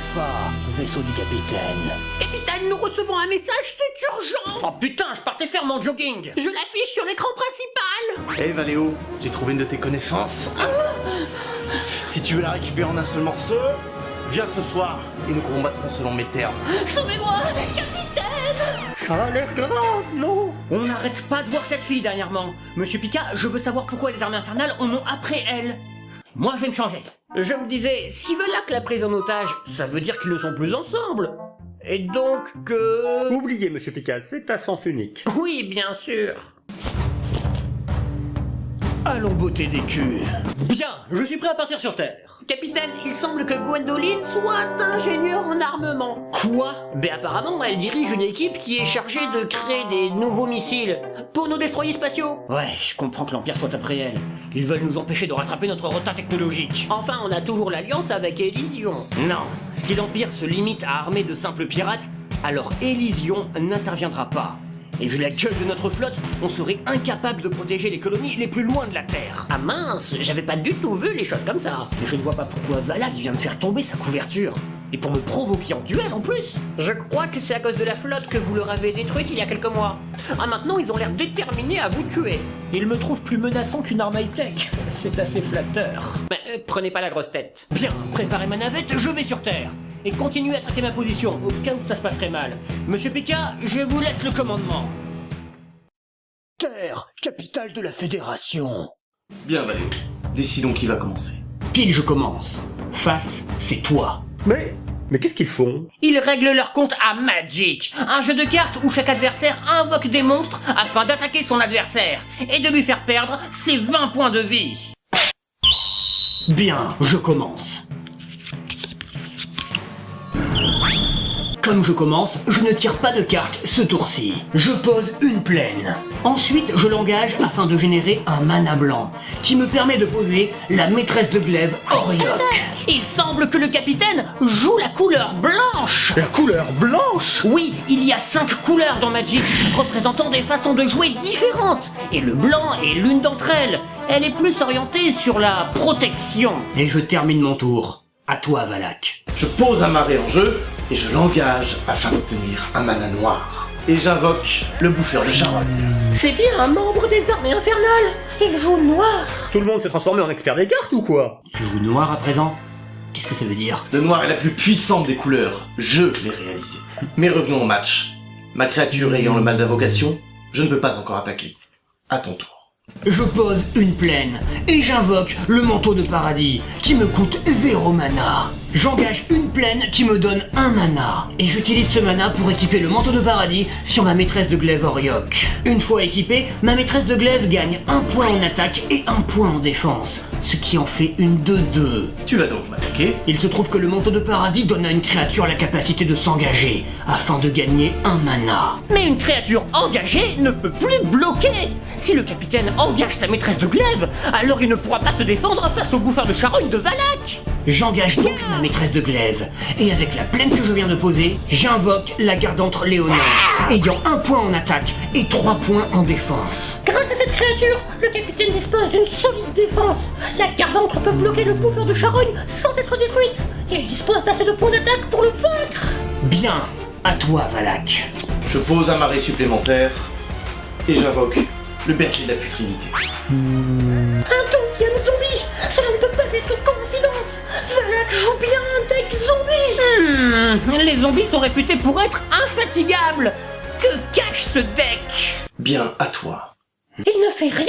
Alpha, vaisseau du capitaine. Capitaine, nous recevons un message, c'est urgent. Oh putain, je partais faire mon jogging. Je l'affiche sur l'écran principal. Hé Valéo, j'ai trouvé une de tes connaissances. Si tu veux la récupérer en un seul morceau, viens ce soir et nous combattrons selon mes termes. Sauvez-moi, capitaine. Ça a l'air grave, non? On n'arrête pas de voir cette fille dernièrement. Monsieur Pika, je veux savoir pourquoi les armées infernales en ont après elle. Moi, je vais me changer. Je me disais, si Valak l'a prise en otage, ça veut dire qu'ils ne sont plus ensemble. Et donc que... Oubliez, monsieur Pika, c'est à sens unique. Oui, bien sûr. Allons botter des culs. Bien, je suis prêt à partir sur Terre. Capitaine, il semble que Gwendoline soit ingénieure en armement. Quoi? Ben apparemment, elle dirige une équipe qui est chargée de créer des nouveaux missiles pour nos destroyers spatiaux. Ouais, je comprends que l'Empire soit après elle. Ils veulent nous empêcher de rattraper notre retard technologique. Enfin, on a toujours l'alliance avec Elysion. Non, si l'Empire se limite à armer de simples pirates, alors Elysion n'interviendra pas. Et vu la gueule de notre flotte, on serait incapable de protéger les colonies les plus loin de la Terre. Ah mince, j'avais pas du tout vu les choses comme ça. Et je ne vois pas pourquoi Valak vient me faire tomber sa couverture. Et pour me provoquer en duel en plus. Je crois que c'est à cause de la flotte que vous leur avez détruite il y a quelques mois. Ah maintenant, ils ont l'air déterminés à vous tuer. Ils me trouvent plus menaçant qu'une arme high-tech. C'est assez flatteur. Mais prenez pas la grosse tête. Bien, préparez ma navette, je vais sur Terre. Et continuez à traquer ma position, au cas où ça se passerait mal. Monsieur Pika, je vous laisse le commandement. Terre, capitale de la Fédération. Bien Valéo, décidons qui va commencer. Pile, je commence. Face, c'est toi. Mais qu'est-ce qu'ils font? Ils règlent leur compte à Magic, un jeu de cartes où chaque adversaire invoque des monstres afin d'attaquer son adversaire et de lui faire perdre ses 20 points de vie. Bien, je commence. Comme je commence, je ne tire pas de carte ce tour-ci. Je pose une plaine. Ensuite, je l'engage afin de générer un mana blanc, qui me permet de poser la maîtresse de glaive Oriok. Il semble que le capitaine joue la couleur blanche. La couleur blanche? Oui, il y a 5 couleurs dans Magic, représentant des façons de jouer différentes. Et le blanc est l'une d'entre elles. Elle est plus orientée sur la protection. Et je termine mon tour. À toi, Valak. Je pose un marais en jeu et je l'engage afin d'obtenir un mana noir. Et j'invoque le bouffeur de charogne. C'est bien un membre des armées infernales. Il joue noir. Tout le monde s'est transformé en expert des cartes ou quoi? Tu joues noir à présent? Qu'est-ce que ça veut dire? Le noir est la plus puissante des couleurs. Je l'ai réalisé. Mais revenons au match. Ma créature ayant le mal d'invocation, je ne peux pas encore attaquer. À ton tour. Je pose une plaine et j'invoque le manteau de paradis qui me coûte 0 mana. J'engage une plaine qui me donne 1 mana et j'utilise ce mana pour équiper le manteau de paradis sur ma maîtresse de glaive Oriok. Une fois équipée, ma maîtresse de glaive gagne 1 point en attaque et 1 point en défense, ce qui en fait une 2-2. Tu vas donc m'attaquer. Il se trouve que le manteau de paradis donne à une créature la capacité de s'engager afin de gagner 1 mana. Mais une créature engagée ne peut plus bloquer. Si le capitaine engage sa maîtresse de glaive, alors il ne pourra pas se défendre face au bouffeur de charogne de Valak. J'engage donc ma maîtresse de glaive, et avec la plaine que je viens de poser, j'invoque la gardantre Léona, ayant 1 point en attaque et 3 points en défense. Grâce à cette créature, le capitaine dispose d'une solide défense. La gardantre peut bloquer le bouffeur de charogne sans être détruite. Et elle dispose d'assez de points d'attaque pour le vaincre. Bien, à toi Valak. Je pose un marais supplémentaire et j'invoque le berger de la putrinité. Un 12e zombie. Cela ne peut pas être coïncidence. Valak joue bien un deck zombie. Les zombies sont réputés pour être infatigables. Que cache ce deck? Bien, à toi. Il ne fait rien.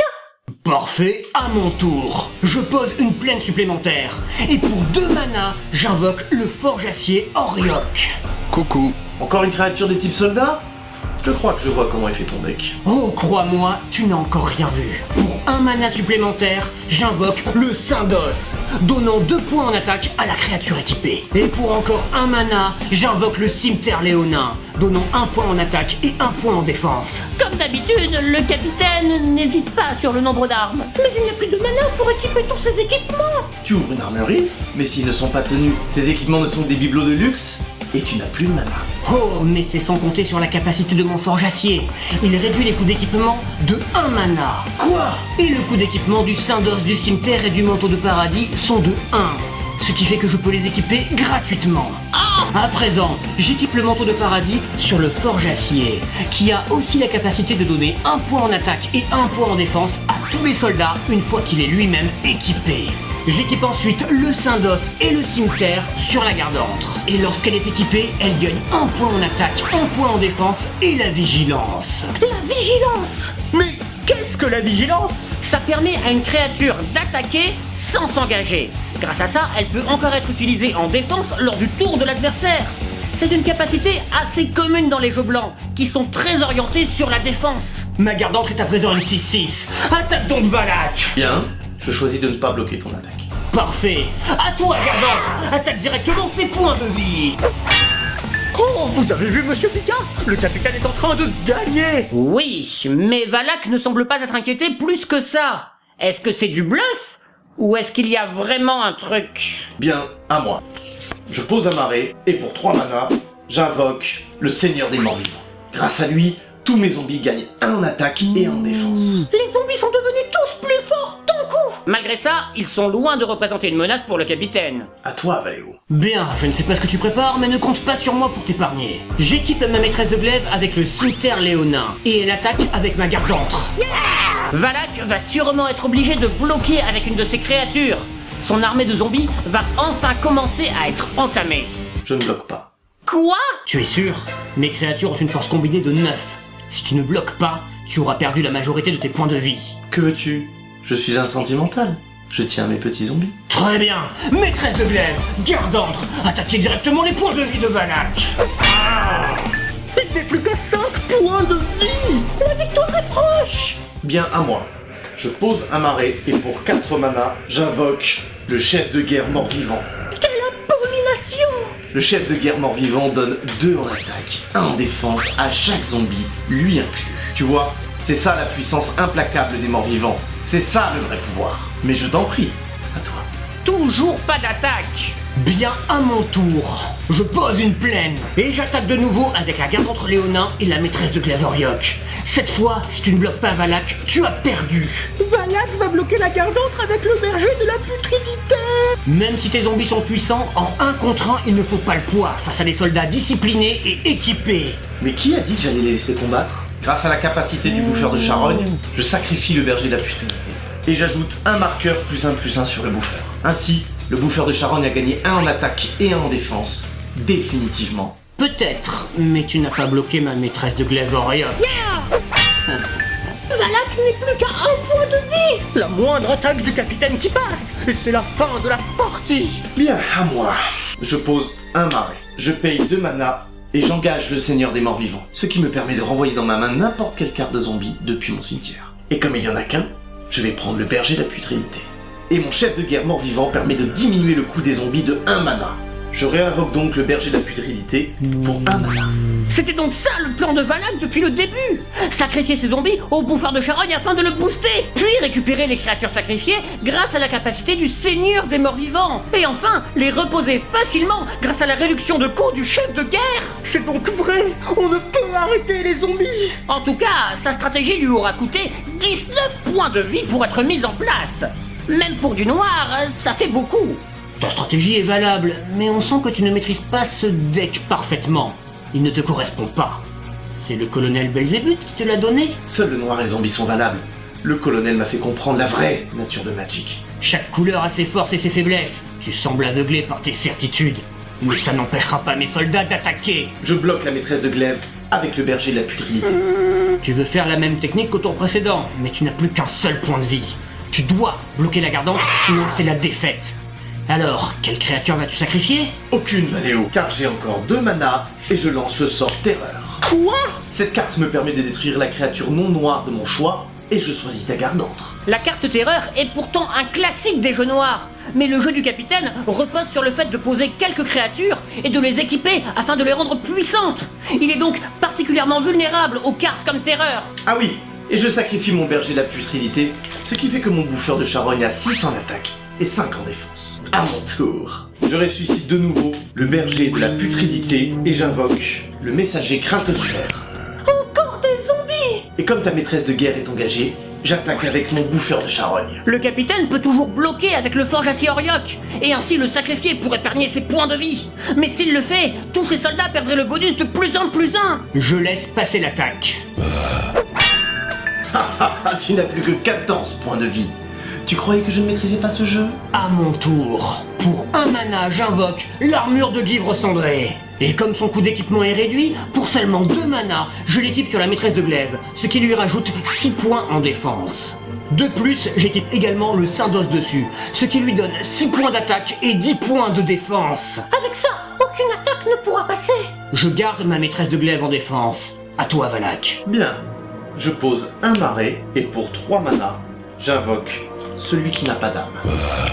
Parfait, à mon tour. Je pose une plaine supplémentaire, et pour 2 mana, j'invoque le forge-acier Oriok. Coucou. Encore une créature de type soldat? Je crois que je vois comment est fait ton deck. Oh, crois-moi, tu n'as encore rien vu. Pour 1 mana supplémentaire, j'invoque le Syndos, donnant 2 points en attaque à la créature équipée. Et pour encore 1 mana, j'invoque le Cimeterre Léonin, donnant 1 point en attaque et 1 point en défense. Comme d'habitude, le capitaine n'hésite pas sur le nombre d'armes. Mais il n'y a plus de mana pour équiper tous ses équipements. Tu ouvres une armurerie, mais s'ils ne sont pas tenus, ces équipements ne sont que des bibelots de luxe et tu n'as plus de mana. Oh, mais c'est sans compter sur la capacité de mon forge-acier. Il réduit les coûts d'équipement de 1 mana. Quoi? Et le coût d'équipement du Syndos, du Cimeterre et du Manteau de Paradis sont de 1. Ce qui fait que je peux les équiper gratuitement. Ah, À présent, j'équipe le manteau de paradis sur le forge-acier, qui a aussi la capacité de donner 1 point en attaque et 1 point en défense à tous les soldats une fois qu'il est lui-même équipé. J'équipe ensuite le syndos et le cimeterre sur la gardantre. Et lorsqu'elle est équipée, elle gagne 1 point en attaque, 1 point en défense et la vigilance. La vigilance! Mais qu'est-ce que la vigilance? Ça permet à une créature d'attaquer sans s'engager. Grâce à ça, elle peut encore être utilisée en défense lors du tour de l'adversaire. C'est une capacité assez commune dans les jeux blancs, qui sont très orientés sur la défense. Ma gardantre est à présent une 6-6. Attaque donc Valak! Bien, je choisis de ne pas bloquer ton attaque. Parfait. À toi, gardantre! Attaque directement ses points de vie! Oh, vous avez vu Monsieur Picard? Le capitaine est en train de gagner. Oui, mais Valak ne semble pas être inquiété plus que ça. Est-ce que c'est du bluff? Ou est-ce qu'il y a vraiment un truc? Bien, à moi. Je pose un marais, et pour 3 manas, j'invoque le Seigneur des Morts-Vivants. Grâce à lui, tous mes zombies gagnent 1 en attaque et 1 en défense. Les zombies sont devenus tous plus forts d'un coup. Malgré ça, ils sont loin de représenter une menace pour le capitaine. À toi, Valéo. Bien, je ne sais pas ce que tu prépares, mais ne compte pas sur moi pour t'épargner. J'équipe ma maîtresse de glaive avec le cimeterre léonin, et elle attaque avec ma gardantre. Valak va sûrement être obligé de bloquer avec une de ses créatures. Son armée de zombies va enfin commencer à être entamée. Je ne bloque pas. Quoi? Tu es sûr? Mes créatures ont une force combinée de 9. Si tu ne bloques pas, tu auras perdu la majorité de tes points de vie. Que veux-tu? Je suis un sentimental. Je tiens mes petits zombies. Très bien, maîtresse de glaive, gardantre, attaquez directement les points de vie de Valak. Il n'est plus qu'à 5 points de vie. La victoire est proche. Bien, à moi. Je pose un marais, et pour 4 manas, j'invoque le chef de guerre mort-vivant. Quelle abomination! Le chef de guerre mort-vivant donne 2 en attaque, 1 en défense à chaque zombie, lui inclus. Tu vois, c'est ça la puissance implacable des morts-vivants. C'est ça le vrai pouvoir. Mais je t'en prie, à toi. Toujours pas d'attaque. Bien à mon tour, je pose une plaine et j'attaque de nouveau avec la gardantre léonin et la maîtresse de glaive Oriok. Cette fois, si tu ne bloques pas Valak, tu as perdu. Valak va bloquer la gardantre avec le berger de la putridité. Même si tes zombies sont puissants, en 1 contre 1, il ne faut pas le poids face à des soldats disciplinés et équipés. Mais qui a dit que j'allais les laisser combattre? Grâce à la capacité du bouffeur de charogne, je sacrifie le berger de la putridité. Et j'ajoute un marqueur +1/+1 sur le bouffeur. Ainsi, le bouffeur de charogne a gagné 1 en attaque et 1 en défense. Définitivement. Peut-être, mais tu n'as pas bloqué ma maîtresse de glaive Oriok. Valak n'est plus qu'à 1 point de vie. La moindre attaque du capitaine qui passe. Et c'est la fin de la partie. Bien, à moi. Je pose un marais. Je paye 2 manas et j'engage le Seigneur des Morts-Vivants. Ce qui me permet de renvoyer dans ma main n'importe quelle carte de zombie depuis mon cimetière. Et comme il y en a qu'un, je vais prendre le berger de la putridité. Et mon chef de guerre mort-vivant permet de diminuer le coût des zombies de 1 mana. Je réinvoque donc le berger de la putridité pour 1 mana. C'était donc ça le plan de Valak depuis le début. Sacrifier ses zombies au bouffeur de charogne afin de le booster, puis récupérer les créatures sacrifiées grâce à la capacité du Seigneur des Morts-Vivants. Et enfin, les reposer facilement grâce à la réduction de coût du chef de guerre. C'est donc vrai. On ne peut arrêter les zombies. En tout cas, sa stratégie lui aura coûté 19 points de vie pour être mise en place. Même pour du noir, ça fait beaucoup. Ta stratégie est valable, mais on sent que tu ne maîtrises pas ce deck parfaitement. Il ne te correspond pas. C'est le colonel Belzébuth qui te l'a donné? Seul le noir et les zombies sont valables. Le colonel m'a fait comprendre la vraie nature de Magic. Chaque couleur a ses forces et ses faiblesses. Tu sembles aveuglé par tes certitudes. Mais ça n'empêchera pas mes soldats d'attaquer. Je bloque la maîtresse de glaive avec le berger de la putridité. Tu veux faire la même technique qu'au tour précédent, mais tu n'as plus qu'un seul point de vie. Tu dois bloquer la gardantre, sinon c'est la défaite. Alors, quelle créature vas-tu sacrifier? Aucune, Valéo, car j'ai encore 2 manas et je lance le sort Terreur. Quoi? Cette carte me permet de détruire la créature non noire de mon choix et je choisis ta gardantre. La carte terreur est pourtant un classique des jeux noirs. Mais le jeu du capitaine repose sur le fait de poser quelques créatures et de les équiper afin de les rendre puissantes. Il est donc particulièrement vulnérable aux cartes comme terreur. Ah oui, et je sacrifie mon berger de la putridité, ce qui fait que mon bouffeur de charogne a 6 en attaque et 5 en défense. À mon tour, je ressuscite de nouveau le berger de la putridité et j'invoque le messager crainte ossuaire. Encore des zombies! Et comme ta maîtresse de guerre est engagée, j'attaque avec mon bouffeur de charogne. Le capitaine peut toujours bloquer avec le forge acier Oriok, et ainsi le sacrifier pour épargner ses points de vie. Mais s'il le fait, tous ses soldats perdraient le bonus de +1/+1. Je laisse passer l'attaque. Tu n'as plus que 14 points de vie. Tu croyais que je ne maîtrisais pas ce jeu? À mon tour, pour 1 mana, j'invoque l'armure de Guivre cendré. Et comme son coût d'équipement est réduit, pour seulement 2 mana, je l'équipe sur la maîtresse de glaive, ce qui lui rajoute 6 points en défense. De plus, j'équipe également le Syndos dessus, ce qui lui donne 6 points d'attaque et 10 points de défense. Avec ça, aucune attaque ne pourra passer. Je garde ma maîtresse de glaive en défense. À toi, Valak. Bien. Je pose un marais, et pour 3 mana, j'invoque celui qui n'a pas d'âme.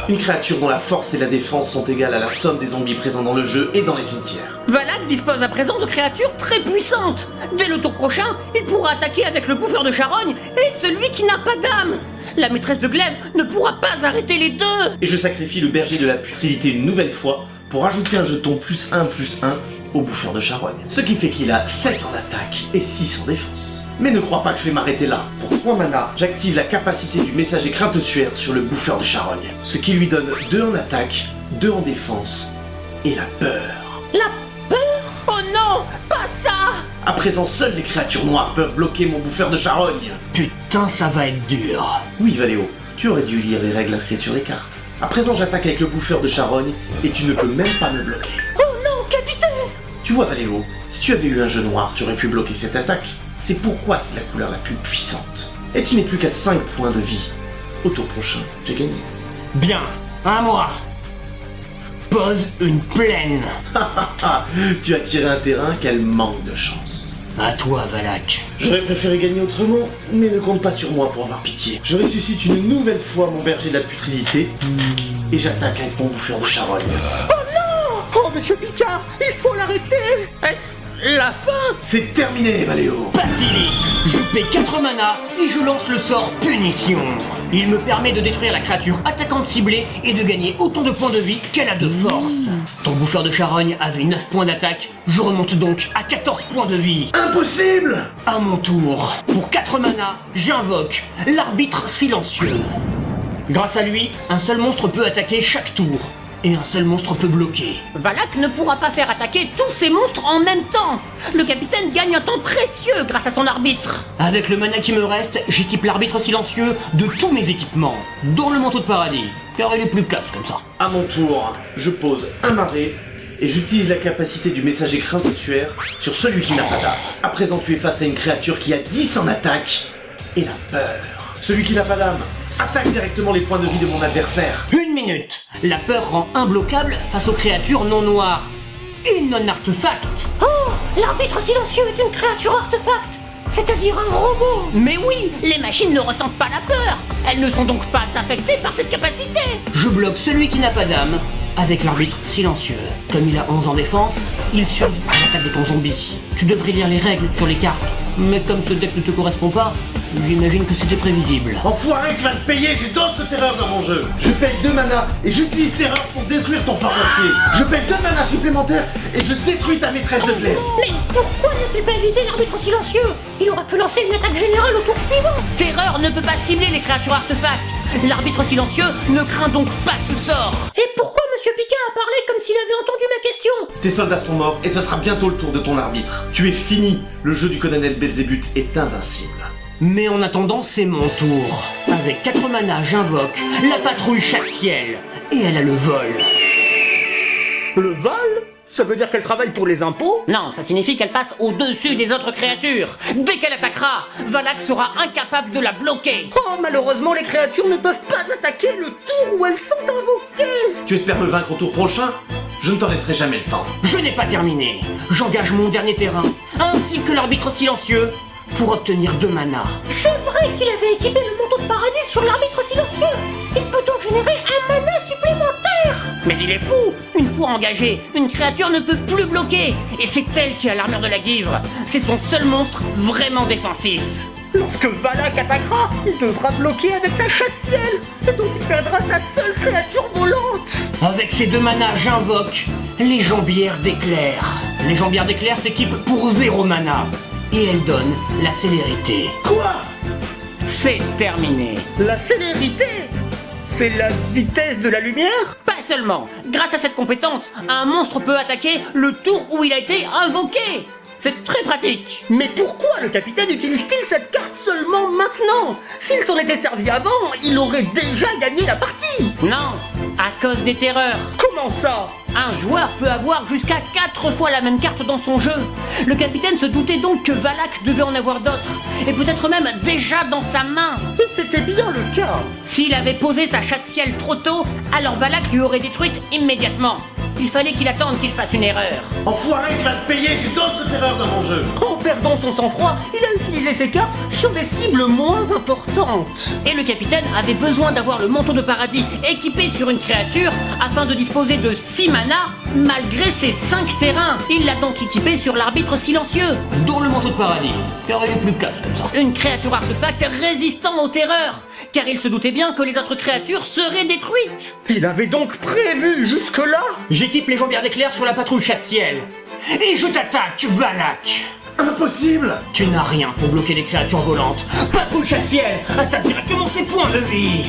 Une créature dont la force et la défense sont égales à la somme des zombies présents dans le jeu et dans les cimetières. Valak dispose à présent de créatures très puissantes. Dès le tour prochain, il pourra attaquer avec le bouffeur de charogne et celui qui n'a pas d'âme. La maîtresse de glaive ne pourra pas arrêter les deux. Et je sacrifie le berger de la putrilité une nouvelle fois pour ajouter un jeton +1/+1 au bouffeur de charogne. Ce qui fait qu'il a 7 en attaque et 6 en défense. Mais ne crois pas que je vais m'arrêter là. Pour 3 mana, j'active la capacité du messager crainte-suaire sur le bouffeur de charogne. Ce qui lui donne 2 en attaque, 2 en défense et la peur. La peur? Oh non, pas ça! À présent, seules les créatures noires peuvent bloquer mon bouffeur de charogne. Putain, ça va être dur. Oui, Valéo, tu aurais dû lire les règles inscrites sur les cartes. À présent, j'attaque avec le bouffeur de charogne et tu ne peux même pas me bloquer. Oh non, capitaine! Tu vois, Valéo, si tu avais eu un jeu noir, tu aurais pu bloquer cette attaque. C'est pourquoi c'est la couleur la plus puissante. Et tu n'es plus qu'à 5 points de vie. Au tour prochain, j'ai gagné. Bien, à moi. Pose une plaine. Tu as tiré un terrain, quel manque de chance. À toi, Valak. J'aurais préféré gagner autrement, mais ne compte pas sur moi pour avoir pitié. Je ressuscite une nouvelle fois mon berger de la putrilité, et j'attaque avec mon bouffeur de charogne. Oh, monsieur Picard, il faut l'arrêter. Est-ce la fin? C'est terminé, Valéo. Pas si vite. Je paie 4 mana et je lance le sort Punition. Il me permet de détruire la créature attaquante ciblée et de gagner autant de points de vie qu'elle a de force. Ton bouffeur de charogne avait 9 points d'attaque, je remonte donc à 14 points de vie. Impossible! À mon tour, pour 4 mana, j'invoque l'arbitre silencieux. Grâce à lui, un seul monstre peut attaquer chaque tour. Et un seul monstre peut bloquer. Valak ne pourra pas faire attaquer tous ces monstres en même temps. Le capitaine gagne un temps précieux grâce à son arbitre. Avec le mana qui me reste, j'équipe l'arbitre silencieux de tous mes équipements, dont le manteau de paradis, car il est plus classe comme ça. À mon tour, je pose un marais et j'utilise la capacité du messager crainte-suaire sur celui qui n'a pas d'âme. À présent, tu es face à une créature qui a 10 en attaque et la peur. Celui qui n'a pas d'âme attaque directement les points de vie de mon adversaire. 1 minute. La peur rend imbloquable face aux créatures non noires et non artefacts. Oh, l'arbitre silencieux est une créature artefact, c'est-à-dire un robot. Mais oui, les machines ne ressentent pas la peur. Elles ne sont donc pas affectées par cette capacité. Je bloque celui qui n'a pas d'âme avec l'arbitre silencieux. Comme il a 11 en défense, il survit à l'attaque de ton zombie. Tu devrais lire les règles sur les cartes, mais comme ce deck ne te correspond pas, j'imagine que c'était prévisible. Enfoiré, tu vas te payer, j'ai d'autres terreurs dans mon jeu. Je paye 2 mana et j'utilise terreur pour détruire ton pharmacien. Je paye 2 mana supplémentaires et je détruis ta maîtresse de glaive. Mais pourquoi n'a-t-il pas visé l'arbitre silencieux? Il aurait pu lancer une attaque générale au tour suivant. Terreur ne peut pas cibler les créatures artefacts. L'arbitre silencieux ne craint donc pas ce sort. Et pourquoi Monsieur Picard a parlé comme s'il avait entendu ma question? Tes soldats sont morts et ce sera bientôt le tour de ton arbitre. Tu es fini, le jeu du colonel Belzébuth est invincible. Mais en attendant, c'est mon tour. Avec 4 mana, j'invoque la patrouille chasse-ciel. Et elle a le vol. Le vol? Ça veut dire qu'elle travaille pour les impôts? Non, ça signifie qu'elle passe au-dessus des autres créatures. Dès qu'elle attaquera, Valak sera incapable de la bloquer. Oh, malheureusement, les créatures ne peuvent pas attaquer le tour où elles sont invoquées. Tu espères me vaincre au tour prochain? Je ne t'en laisserai jamais le temps. Je n'ai pas terminé. J'engage mon dernier terrain, ainsi que l'arbitre silencieux, pour obtenir 2 mana. C'est vrai qu'il avait équipé le manteau de paradis sur l'arbitre silencieux. Il peut donc générer un mana supplémentaire. Mais il est fou. Une fois engagé, une créature ne peut plus bloquer. Et c'est elle qui a l'armure de la Guivre. C'est son seul monstre vraiment défensif. Lorsque Valak attaquera, il devra bloquer avec sa chasse-ciel. Et donc il perdra sa seule créature volante. Avec ces 2 manas, j'invoque les jambières d'éclair. Les jambières d'éclair s'équipent pour 0 mana. Et elles donnent la célérité. Quoi? c'est terminé. La célérité, c'est la vitesse de la lumière? Pas seulement. Grâce à cette compétence, un monstre peut attaquer le tour où il a été invoqué. C'est très pratique. Mais pourquoi le capitaine utilise-t-il cette carte seulement maintenant? S'il s'en était servi avant, il aurait déjà gagné la partie. Non, à cause des terreurs. Comment ça? Un joueur peut avoir jusqu'à 4 fois la même carte dans son jeu. Le capitaine se doutait donc que Valak devait en avoir d'autres, et peut-être même déjà dans sa main. Et c'était bien le cas. S'il avait posé sa chasse-ciel trop tôt, alors Valak lui aurait détruite immédiatement. Il fallait qu'il attende qu'il fasse une erreur. Enfoiré, tu vas te payer, j'ai d'autres terreurs dans mon jeu. En perdant son sang-froid, il a utilisé ses cartes sur des cibles moins importantes. Et le capitaine avait besoin d'avoir le manteau de paradis équipé sur une créature afin de disposer de 6 mana malgré ses 5 terrains. Il l'a donc équipé sur l'arbitre silencieux. Dont le manteau de paradis, car il est plus classe comme ça. Une créature artefact résistant aux terreurs, car il se doutait bien que les autres créatures seraient détruites. Il avait donc prévu jusque-là. J'équipe les jambières d'éclair sur la patrouille chasse-ciel. Et je t'attaque, Valak. Impossible. Tu n'as rien pour bloquer les créatures volantes. Patrouille chasse-ciel, attaque directement ses points de vie.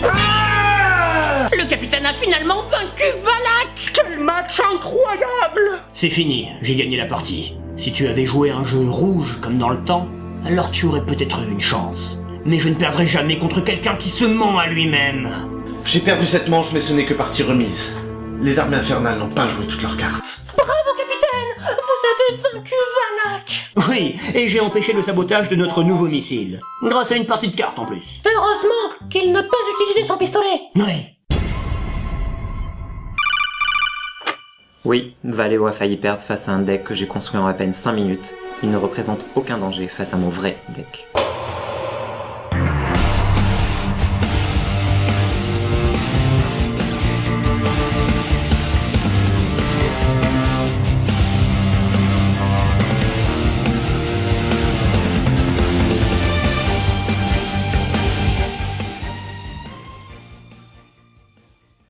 Le capitaine a finalement vaincu Valak. Quel match incroyable! C'est fini, j'ai gagné la partie. Si tu avais joué un jeu rouge comme dans le temps, alors tu aurais peut-être eu une chance. Mais je ne perdrai jamais contre quelqu'un qui se ment à lui-même. J'ai perdu cette manche, mais ce n'est que partie remise. Les armées infernales n'ont pas joué toutes leurs cartes. Bravo capitaine, vous avez vaincu Valak. Oui, et j'ai empêché le sabotage de notre nouveau missile. Grâce à une partie de cartes en plus. Heureusement qu'il n'a pas utilisé son pistolet. Ouais. Oui, Valéo a failli perdre face à un deck que j'ai construit en à peine 5 minutes. Il ne représente aucun danger face à mon vrai deck.